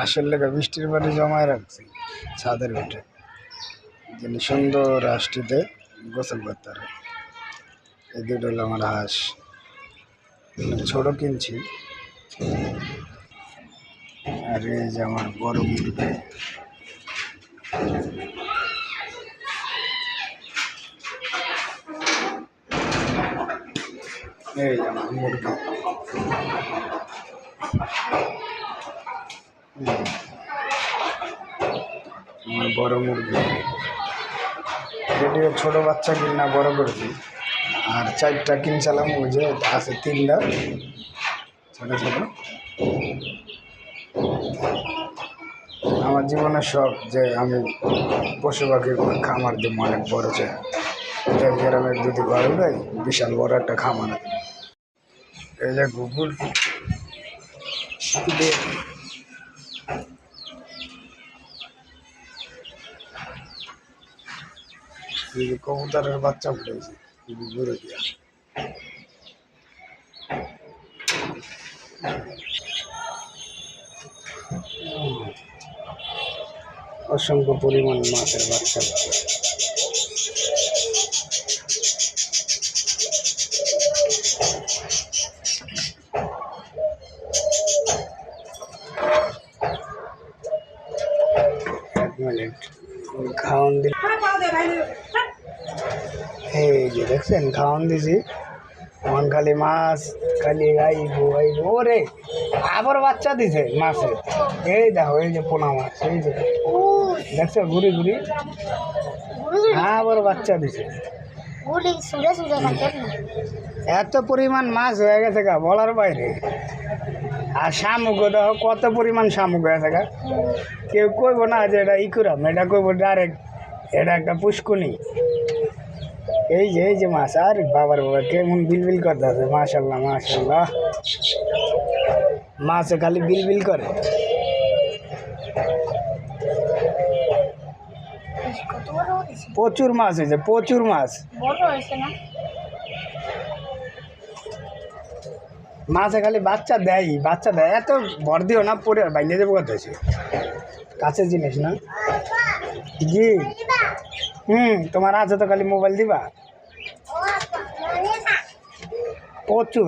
আসলে বৃষ্টির পানি জমায় রাখছি ছাদের উঠে, যেন সুন্দর হাঁসটিতে গোসল করতে পারে। এই দুটো হলো আমার হাঁস, ছোট কিনছি। আর এই যে আমার বড় মুরগি, এই আমার মুরগি। আমার বড় মুরগি, এটি ছোট বাচ্চা কিনা বড় করেছি। আর 4টা কিনছিলাম, ওই যে আছে 3টা ছোট ছোট। আমার জীবনের শখ যে আমি পশু পাখির খামার দিব, অনেক বড় চাই। গ্রামের যদি ঘর উঠাই, বিশাল বড় একটা খামার। এই যে কুকুর, কবুতরের বাচ্চা ফুটেছে ঘুরে দিয়া। অসংখ্য পরিমাণ মাছের বাচ্চা। এক মিনিট খাওয়ান দিই, এই যে দেখছেন খাওয়ান দিছি। মন খালি মাছ, খালি আইবো আইবো। ওরে আবার বাচ্চা দিছে মাছে। এই দেখো, এই যে পোনা মাছ, এই যে দেখছো ঘুরি ঘুরি, আবার বাচ্চা দিছে। এত পরিমাণ মাছ হয়ে গেছে গা, বলার বাইরে। আর শামুক দেখো কত পরিমাণ শামুক হয়ে গেছে গা। কেউ কইব না যে এটা ইকুরাম, এটা কইব ডাইরেক্ট এটা একটা পুষ্কুনি। এই যে মাছ, আর বাবার বাবা কেমন বিলবিল করতে আছে। মাশাল্লাহ মাশাল্লাহ, মাছে খালি বিলবিল করে। প্রচুর মাছ হয়েছে, প্রচুর মাছ। মাছে খালি বাচ্চা দেয়, বাচ্চা দেয়। এত ভর দিও না, পরে বাইরে যাবো কথা হয়েছে। কাছের জিনিস না। জি তোমার আছে তো, খালি মোবাইল দিবা। প্রচুর।